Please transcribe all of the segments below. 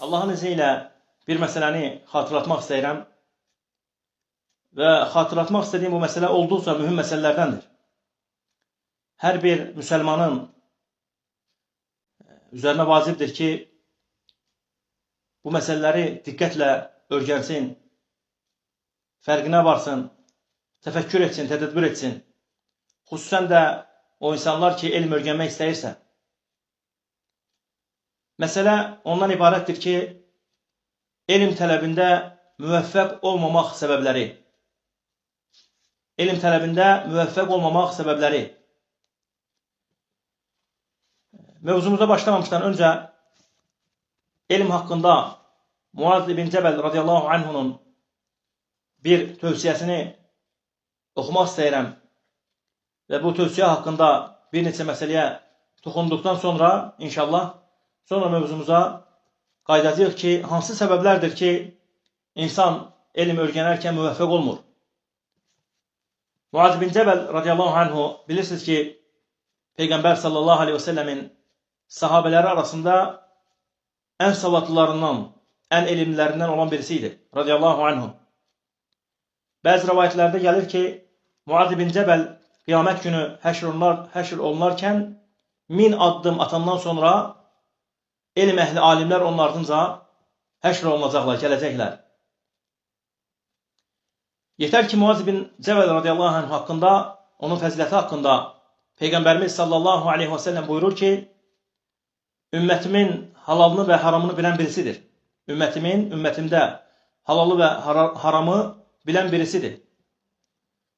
Allahın izni ilə bir məsələni xatırlatmaq istəyirəm və xatırlatmaq istədiyim bu məsələ olduqca mühüm məsələlərdəndir. Hər bir müsəlmanın üzərinə vacibdir ki, bu məsələləri diqqətlə öyrənsin, fərqinə varsın, təfəkkür etsin, tədəbbür etsin. Xüsusən də o insanlar ki, elm öyrənmək istəyirsə. Məsələ ondan ibarətdir ki, elm tələbində müvəffəq olmamaq səbəbləri. Elm tələbində müvəffəq olmamaq səbəbləri. Mövzumuza başlamamışdan öncə elm haqqında Muaz ibn Cəbəl radiyallahu anhunun bir tövsiyəsini oxumaq istəyirəm və bu tövsiyə haqqında bir neçə məsələyə toxunduqdan sonra inşallah sonra mövzumuza qayıdacağıq ki, hansı səbəblərdir ki, insan elm öyrənərkən müvəffəq olmur. Muaz ibn Cəbəl radiyallahu anhu bilirsiniz ki, Peyğəmbər sallallahu aleyhi və səlləmin sahabələri arasında ən savadlılarından, ən elmlərindən olan birisiydi. Radiyallahu anhu. Bəzi rəvayətlərdə gəlir ki, Muaz ibn Cəbəl qiyamət günü həşr olunarkən 1000 addım atandan sonra elm əhli alimlər onun ardınca həşr olunacaqlar, gələcəklər. Yetər ki, Muaz ibn Cəbəl radiyallahu anh haqqında, onun fəziləti haqqında Peyğəmbərimiz sallallahu aleyhi və səlləm buyurur ki, ümmətimin halalını və haramını bilən birisidir. Ümmətimdə halalı və haramı bilən birisidir.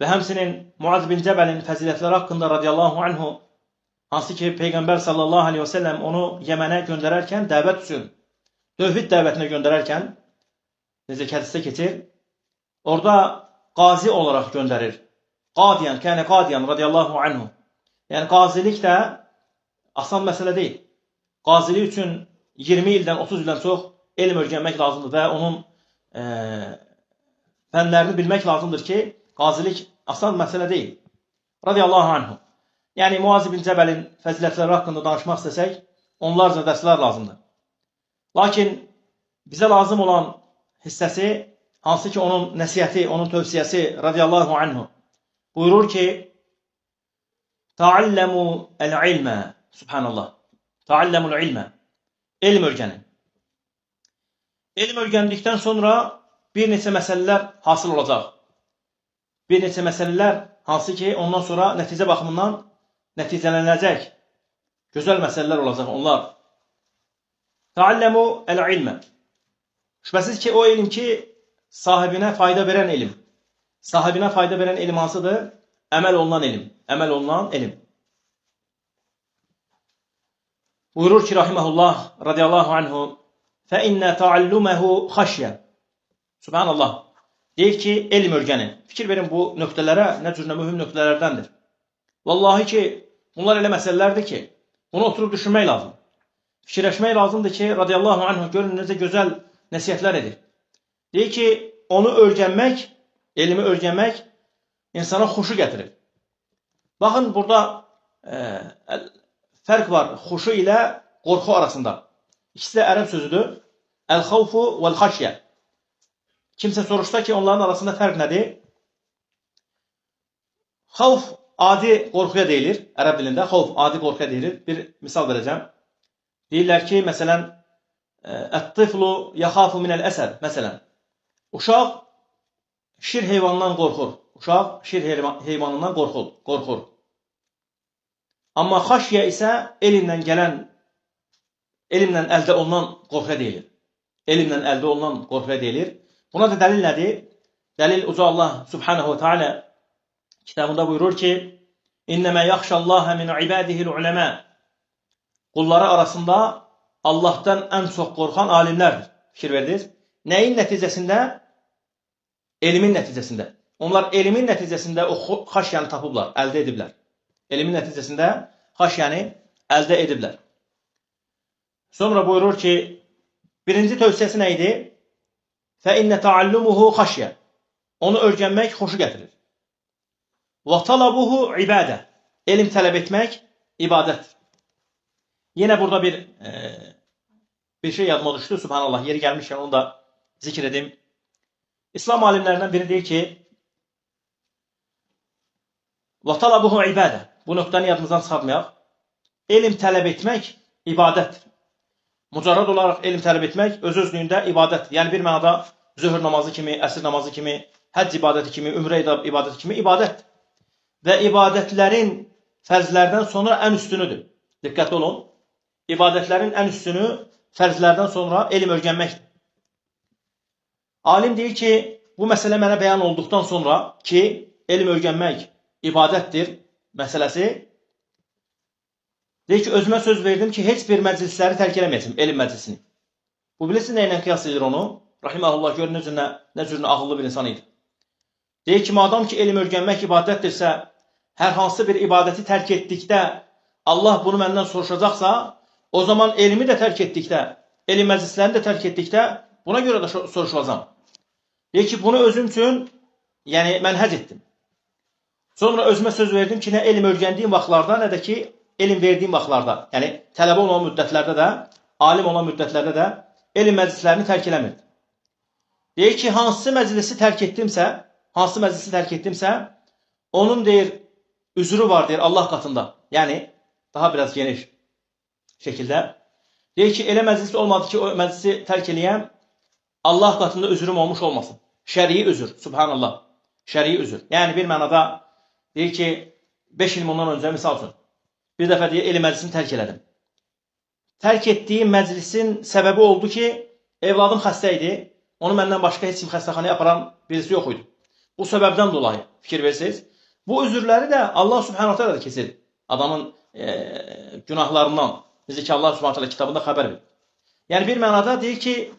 Və həmsinin Muaz ibn Cəbəlin fəzilətləri haqqında radiyallahu anhu, hansı ki, Peyğəmbər sallallahu aleyhi və səlləm onu Yəmənə göndərərkən, dəvət üçün, tövhid dəvətinə göndərərkən, necə hədisdə keçir, orada qazi olaraq göndərir. Qadiyan, kənə qadiyan radiyallahu anhu. Yəni, qazilik də asan məsələ deyil. Qazilik üçün 20 ildən, 30 ildən çox elm öyrənmək lazımdır və onun fənlərini bilmək lazımdır ki, qazilik asan məsələ deyil. Radiyallahu anhu. Yəni, Muaz ibn Cəbəlin fəzilətləri haqqında danışmaq istəsək, onlarca dərslər lazımdır. Lakin bizə lazım olan hissəsi, hansı ki, onun nəsiyyəti, onun tövsiyəsi radiyallahu anhu buyurur ki, Ta'alləmu əl-ilmə, subhanallah, Ta'alləmul ilmə, elm öyrənin. Elm öyrəndikdən sonra bir neçə məsələlər hasıl olacaq. Bir neçə məsələlər hansı ki, ondan sonra nəticə baxımından nəticələnəcək. Gözəl məsələlər olacaq onlar. Ta'alləmu əl-ilmə. Şübhəsiz ki, o elm ki, sahibinə fayda verən elm. Sahibinə fayda verən elm hansıdır? Əməl olunan elm. Əməl olunan elm. Buyurur ki, rahiməhullah, radiyallahu anhu, فَإِنَّ تَعَلُّمَهُ خَشْيَ. Subhanallah. Deyir ki, elm öyrənin. Fikir verin bu nöqtələrə, nə cür mühüm nöqtələrdəndir. Vallahi ki, bunlar elə məsələlərdir ki, bunu oturub düşünmək lazım. Fikirləşmək lazımdır ki, radiyallahu anhu, görün necə gözəl nəsiyyətlər edir. Deyir ki, onu öyrənmək, elmi öyrənmək insana xuşu gətirir. Baxın, burada fərq var xuşu ilə qorxu arasında. İkisi də ərəb sözüdür. Əl-xavfu vəl-xaşyə. Kimsə soruşsa ki, onların arasında fərq nədir? Xavf adi qorxuya deyilir. Ərəb dilində xavf adi qorxuya deyilir. Bir misal verəcəm. Deyirlər ki, məsələn, ət-tiflu yaxafu minəl-əsəd. Məsələn, uşaq şir heyvanından qorxur. Uşaq şir heyvanından qorxur. Amma xaşyə isə elmlə gələn, elmlə əldə olunan qorxuya deyilir. Elmlə əldə olunan qorxuya deyilir. Buna da dəlil nədir? Dəlil Uca Allah subhanahu wa ta'ala kitabında buyurur ki, İnnəmə yaxşəllahə min ibadihil uləmə. Qulları arasında Allahdan ən çox qorxan alimlərdir. Fikir verdiniz. Nəyin nəticəsində? Elmin nəticəsində. Onlar elmin nəticəsində o xaşyanı tapıblar, əldə ediblər. Elmin nəticəsində xaşyanı əldə ediblər. Sonra buyurur ki, birinci tövsiyəsi nə idi? فَإِنَّ تَعَلُّمُهُ خَشْيَ. Onu öyrənmək xoşu gətirir. وَطَلَبُهُ ibadə. Elm tələb etmək ibadətdir. Yenə burada bir şey yadıma düşdü. Subhanallah, yeri gəlmişkən onu da zikr edim. İslam alimlərindən biri deyir ki, وَطَلَبُهُ ibadə. Bu nöqtəni yadımızdan çıxartmayaq. Elm tələb etmək ibadətdir. Mücərrəd olaraq elm tələb etmək öz-özlüyündə ibadətdir. Yəni bir mənada zöhr namazı kimi, əsr namazı kimi, həcc ibadəti kimi, ümrə ibadəti kimi ibadətdir. Və ibadətlərin fərzlərdən sonra ən üstünüdür. Diqqətli olun. İbadətlərin ən üstünü fərzlərdən sonra elm öyrənməkdir. Alim deyir ki, bu məsələ mənə bəyan olduqdan sonra ki, elm öyrənmək ibadətdir məsələsi, deyir ki, özümə söz verdim ki, heç bir məclisləri tərk eləməyəcəm, elm məclisini. Bu bilirsiniz nə ilə qiyas edir onu? Rahiməhullah, görün nə cür ağıllı bir insan idi. Deyir ki, madam ki, elm öyrənmək ibadətdirsə, hər hansı bir ibadəti tərk etdikdə Allah bunu məndən soruşacaqsa, o zaman elmi də tərk etdikdə, elm məclislərini də tərk etdikdə buna görə də soruşulacam. Deyir ki, bunu özüm üçün mənhəc etdim. Sonra özümə söz verdim ki, nə elm öyrəndiyim vaxtlarda, nə də ki, elm verdiyim vaxtlarda, yəni tələbə olan müddətlərdə də, alim olan müddətlərdə də elm məclislərini tərk eləmirdim. Deyir ki, hansı məclisi tərk etdimsə, onun deyir, üzrü var deyir Allah katında. Yəni, daha biraz geniş şəkildə. Deyir ki, elə məclis olmadı ki, o məclisi tərk eləyəm, Allah katında üzrüm olmuş olmasın. Şərii üzr, subhanallah, şərii üzr. Yəni, bir mənada deyir ki, 5 il bundan öncə, misal üçün, bir dəfə deyir, elm məclisini tərk elədim. Tərk etdiyim məclisin səbəbi oldu ki, evladım xəstə idi, onu məndən başqa heç kim xəstəxanaya aparan birisi yox idi. Bu səbəbdən dolayı fikir versiniz. Bu üzrləri də Allah subhanahu ta'ala da kesir. Adamın günahlarından. Necə ki, Allah subhanahu ta'ala kitabında xəbər verir. Yəni, bir mənada deyir ki,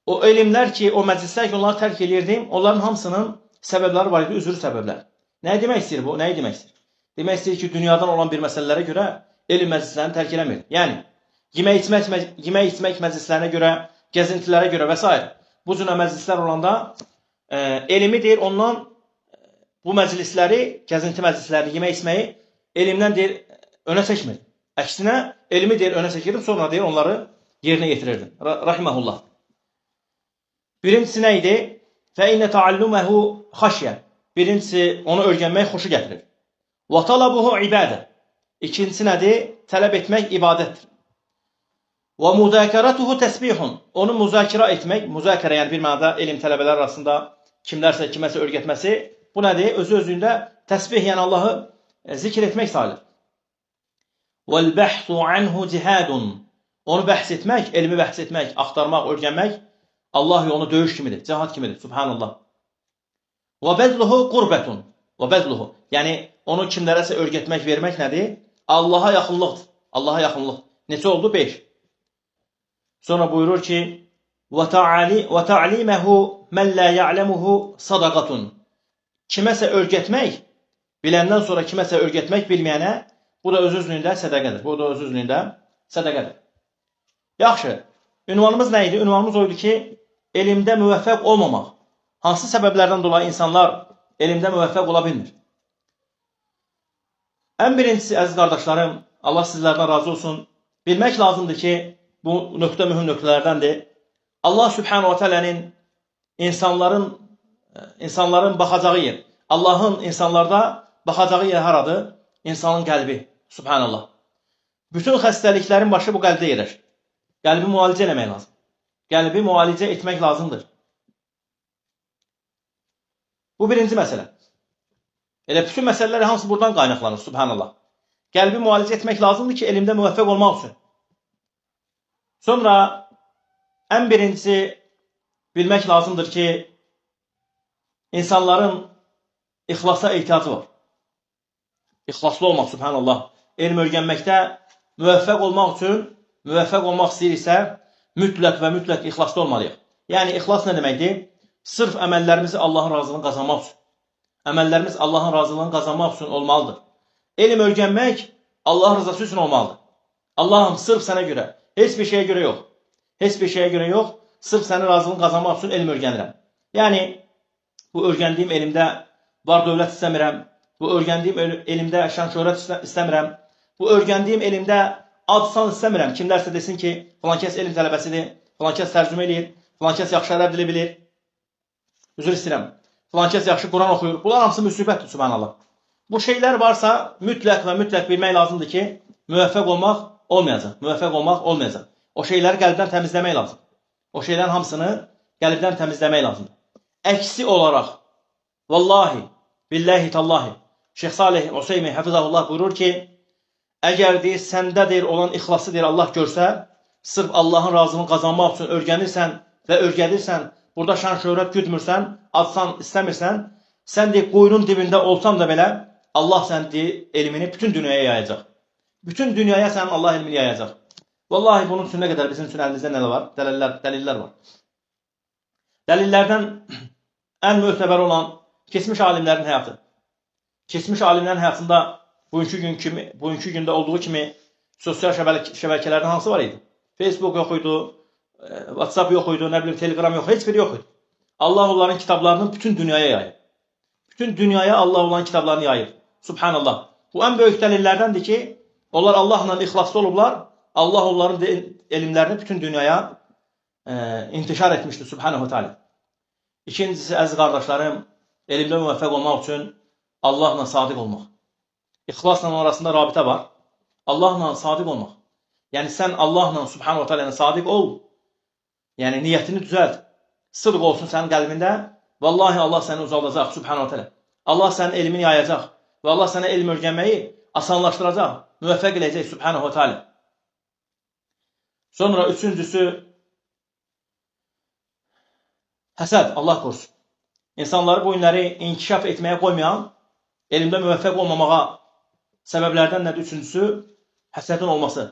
o elmlər ki, o məclislər ki, onları tərk edirdim, onların hamısının səbəbləri var idi, üzrü səbəblər. Nə demək istəyir bu? Nəyi demək istəyir? Demək istəyir ki, dünyadan olan bir məsələlərə görə elm məclislərini tərk eləmir. Yəni, yemək içmək məclislərinə görə, gəzintilərə görə və s. Bu cür məclislər olanda elmi deyir, ondan bu məclisləri, gəzinti məclislərini, yemək içməyi elmdən deyir, önə çəkmir. Əksinə, elmi deyir, önə çəkirdim, sonra deyir, onları yerinə yetirirdim. Rahiməhullah. Birincisi nə idi? فَاِنَّ تَعَلُّمَهُ خَشْيَ. Birincisi, onu öyrənmək xoşu gətirir. وَطَلَبُهُ ibadə. İkincisi nədir? Tələb etmək ibadətdir. وَمُذَاكَرَتُهُ təsbihun. Onu müzakirə etmək, müzakirə yəni bir mənada elm tələbələr arasında kimlərsə kiməsə öyrətməsi, bu nədir? Özü-özlüyündə təsbih, yəni Allahı zikr etmək sayılır. وَالْبَحْثُ عَنْهُ جِهَادٌ. Onu bəhs etmək, elmi bəhs etmək, axtarmaq, öyrənmək Allah yolunu döyüş kimidir, cihad kimidir. Subhanallah. وَبَذْلُهُ قُرْبَةٌ. وَبَذْلُهُ. Yəni, onu kimlərəsə öyrətmək, vermək nədir? Allaha yaxınlıqdır. Allaha yaxınlıq. Neçə oldu? 5. Sonra buyurur ki, وَتَعْلِيمَهُ مَنْ لَا يَعْلَمُهُ صَدَقَةٌ. Kiməsə öyrətmək, biləndən sonra kiməsə öyrətmək bilməyənə, bu da öz-özlüyündə sədəqədir. Bu da öz-özlüyündə sədəqədir. Yaxşı, ünvanımız nə idi? Ünvanımız oydu ki, elmdə müvəffəq olmamaq. Hansı səbəblərdən dolayı insanlar elmdə müvəffəq ola bilmir? Ən birincisi, əziz qardaşlarım, Allah sizlərdən razı olsun, bilmək lazımdır ki, bu nöqtə mühüm nöqtələrdəndir. Allah subhanahu wa ta'ala'nın insanların baxacağı yer, Allahın insanlarda baxacağı yer haradır? İnsanın qəlbi, subhanallah. Bütün xəstəliklərin başı bu qəlbdə yerləşir. Qəlbi müalicə eləmək lazım. Qəlbi müalicə etmək lazımdır. Bu birinci məsələ. Elə bütün məsələlər hamısı buradan qaynaqlanır, subhanallah. Qəlbi müalicə etmək lazımdır ki, elmdə müvəffəq olmaq üçün. Sonra, ən birincisi bilmək lazımdır ki, insanların ixlasa ehtiyacı var. İxlaslı olmaq, subhanallah. Elm öyrənməkdə müvəffəq olmaq üçün, müvəffəq olmaq istəyirsə, mütləq və mütləq ixlaslı olmalıyıq. Yəni, ixlas nə deməkdir? Sırf əməllərimizi Allahın razılığını qazanmaq üçün. Əməllərimiz Allahın razılığını qazanmaq üçün olmalıdır. Elm öyrənmək Allah rızası üçün olmalıdır. Allahım, sırf sənə görə, heç bir şeyə görə yox. Heç bir şeyə görə yox, sırf sənin razılığını qazanmaq üçün elm öyrənirəm. Yəni, bu öyrəndiyim elmdə var dövlət istəmirəm. Bu öyrəndiyim elmdə şan şöhrət istəmirəm. Bu öyrəndiyim elmdə Adsan istəmirəm. Kimlərsə desin ki, filan kəs elm tələbəsidir, filan kəs tərcümə eləyir, filan kəs yaxşı ərəb dili bilir. Üzr istəyirəm. Filan kəs yaxşı Quran oxuyur. Bunlar hamısı müsibətdir, subhanallah. Bu şeylər varsa mütləq və mütləq bilmək lazımdır ki, müvəffəq olmaq olmayacaq. Müvəffəq olmaq olmayacaq. O şeyləri qəlbdən təmizləmək lazım. O şeylərin hamısını qəlbdən təmizləmək lazımdır. Əksi olaraq, vallahi, billahi, tallahi, Şeyx Salih Useymi Həfizahullah buyurur ki, əgər deyir, səndədir olan ixlası deyir Allah görsə, sırf Allahın razılığını qazanmaq üçün örgənirsən və örgədirsən, burada şan şöhrət güdmürsən, adsan istəmirsən, sən deyir, quyunun dibində olsam da belə, Allah sən deyir, elmini bütün dünyaya yayacaq. Bütün dünyaya sənin Allah elmini yayacaq. Vallahi bunun üçün nə qədər bizim üçün əlimizdə nə var? Dəlillər var. Dəlillərdən ən möhtəbər olan keçmiş alimlərin həyatı. Keçmiş alimlərin həyatında bugünkü gündə olduğu kimi sosial şəbəkələrdən hansı var idi? Facebook yox idi, WhatsApp yox idi, nə bilim Telegram yox, heç biri yox idi. Allah onların kitablarını bütün dünyaya yayır. Bütün dünyaya Allah olan kitablarını yayır. Subhanallah. Bu ən böyük dəlillərdəndir ki, onlar Allahla ixlaslı olublar. Allah onların elmlərini bütün dünyaya intişar etmişdir. Subhanahu teala. İkincisi, əziz qardaşlarım, elmdə müvəffəq olmaq üçün Allahla sadiq olmaq. İxlasla arasında rabitə var. Allahla sadiq olmaq. Yəni sən Allahla Subhanahu teala sadiq ol. Yəni niyyətini düzəlt. Sıdq olsun sənin qəlbində. Vallahi Allah səni uzaldacaq Subhanahu teala. Allah sənin elmini yayacaq. Və Allah sənə elm öyrənməyi asanlaşdıracaq. Müvəffəq edəcək Subhanahu teala. Sonra üçüncüsü, həsəd, Allah qorusun. İnsanları bu günləri inkişaf etməyə qoymayan, elmdə müvəffəq olmamağa səbəblərdən nədir? Üçüncüsü, həsədin olması.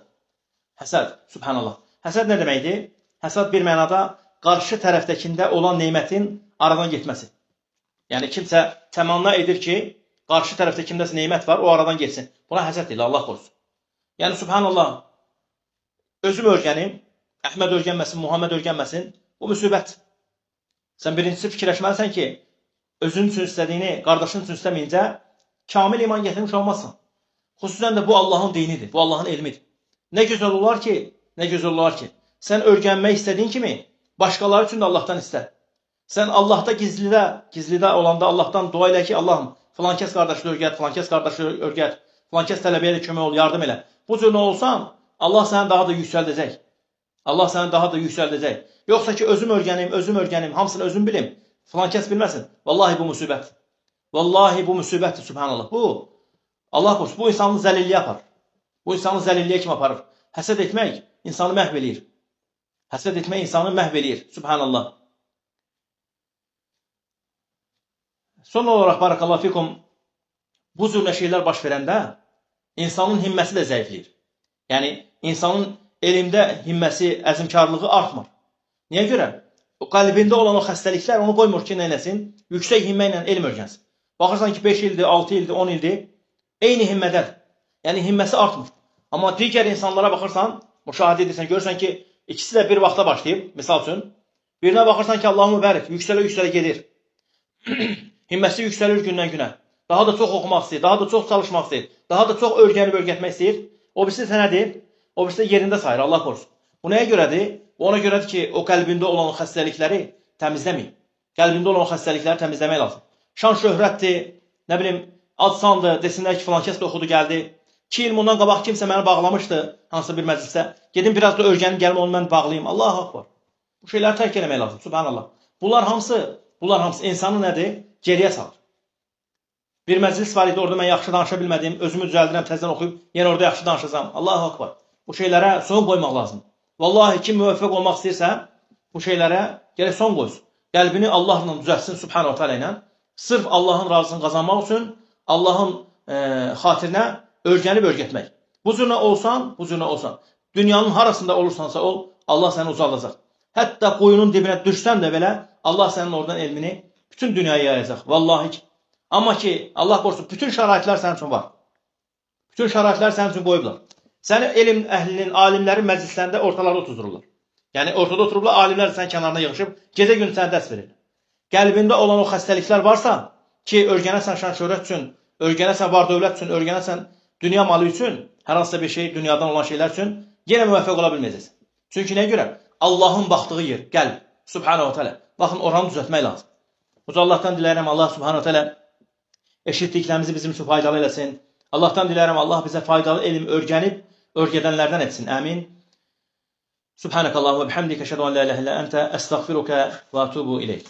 Həsəd, subhanallah. Həsəd nə deməkdir? Həsəd bir mənada qarşı tərəfdəkində olan neymətin aradan getməsi. Yəni kimsə təmanna edir ki, qarşı tərəfdə kimdəsə neymət var, o aradan getsin. Buna həsəd deyil, Allah qorusun. Yəni subhanallah, özüm örgənim, Əhməd örgənməsin, Muhammed örgənməsin, bu müsibət. Sən birincisi fikirləşməlisən ki, özün üçün istədiyini, qardaşın üçün istəməyincə, kamil iman gətirmiş olmazsan. Xüsusən də bu Allahın dinidir, bu Allahın elmidir. Nə gözəl olar ki, sən örgənmək istədiyin kimi, başqaları üçün də Allahdan istə. Sən Allahda gizlidə olanda Allahdan dua elə ki, Allahım, filan kəs qardaşı örgət, filan kəs qardaşı örgət, filan kəs tələbəyə də kömək ol, yardım elə. Bu cür nə olsan, Allah səni daha da yüksəldəcək. Allah səni daha da yüksəldəcək. Yoxsa ki, özüm örgənim, hamısını özüm bilim, filan kəs bilməsin. Vallahi bu müsibət. Vallahi bu müsibətdir, subhanallah. Bu, Allah qorusun, bu insanı zəlilliyə aparır. Bu insanı zəlilliyə kimi aparır. Həsəd etmək insanı məhv eləyir. Həsəd etmək insanı məhv eləyir, subhanallah. Son olaraq, barakallahu fikum, bu cür şeylər baş verəndə insanın himməsi də zəifləyir. Yəni, insanın elmdə himməsi, əzmkarlığı artmır. Niyə görə? O qəlbində olan o xəstəliklər onu qoymur ki, neyləsin? Yüksək himmə ilə elm örgənsin. Baxırsan ki, 5 ildir, 6 ildir, 10 ildir, eyni himmədədir. Yəni, himməsi artmır. Amma digər insanlara baxırsan, müşahidə edirsən, görürsən ki, ikisi də bir vaxta başlayıb, misal üçün, birinə baxırsan ki, Allah'ın mübarək, yüksələ gedir. Himməsi yüksəlir gündən günə. Daha da çox oxumaq istəyir, daha da çox çalışmaq istəyir, daha da çox örgənib örgətmək istəyir. O birisi sənədir, o birisi yerində sayır, Allah qorusun. Bu nəyə görədir? Ona görədir ki, o qəlbində olan xəstəlikləri təmizləməyib. Qəlbində olan xəstəlikləri təmizləmək lazım. Şan şöhrətdir, nə bilim, ad sandır, desinlər ki, filan kəs də oxudu, gəldi. 2 il bundan qabaq kimsə məni bağlamışdı, hansısa bir məclisdə. Gedim biraz da örgənim, gəlim onu mən bağlayayım. Allah akbar. Bu şeyləri tərk eləmək lazım, subhanallah. Bunlar hamısı insanı nədir? Geriyə salır. Bir məclis var idi, orada mən yaxşı danışa bilmədim, özümü düzəldirəm, təzdən oxuyub, yenə orada yaxşı danışacağım. Allah akbar. Bu şeylərə son qoymaq lazım. Vallahi kim müvəffəq olmaq istəyirsə, bu şeylərə gərək son qoysun. Qəlbini Allahla düzəltsin, subhanahu teala ilə. Sırf Allahın razısını qazanmaq üçün, Allahın xatirinə örgənib örgətmək. Bu cürlə olsan, dünyanın harasında olursansa ol, Allah səni uzaldacaq. Hətta quyunun dibinə düşsən də belə, Allah sənin oradan elmini bütün dünyaya yayacaq. Vallahi ki. Amma ki, Allah qorusun, bütün şəraitlər sənin üçün var. Bütün şəraitlər sənin üçün qoyublar. Səni elm əhlinin, alimlərin məclislərində ortalarda oturdururlar. Yəni, ortada oturublar, alimlər sənin kənarına yığışıb, gecə gün sənə dərs verir. Qəlbində olan o xəstəliklər varsa ki, örgənəsən şan şöhrət üçün, örgənəsən var dövlət üçün, örgənəsən dünya malı üçün, hər hansısa bir şey, dünyadan olan şeylər üçün yenə müvəffəq ola bilməyəcəksən. Çünki nəyə görə? Allahın baxdığı yer, qəlb. Subhanahu wa ta'ala. Baxın, oranı düzəltmək lazım. Uca Allahdan diləyirəm, Allah subhanahu wa ta'ala eşitdiklərimizi bizim üçün faydalı eləsin. Allahdan diləyirəm, Allah bizə faydalı elm öyrənib, öyrədənlərdən etsin. Əmin. Subhanakallahumma bihamdika, əşhədu an la ilaha illa ente, əstəğfiruka və atubu ileyk.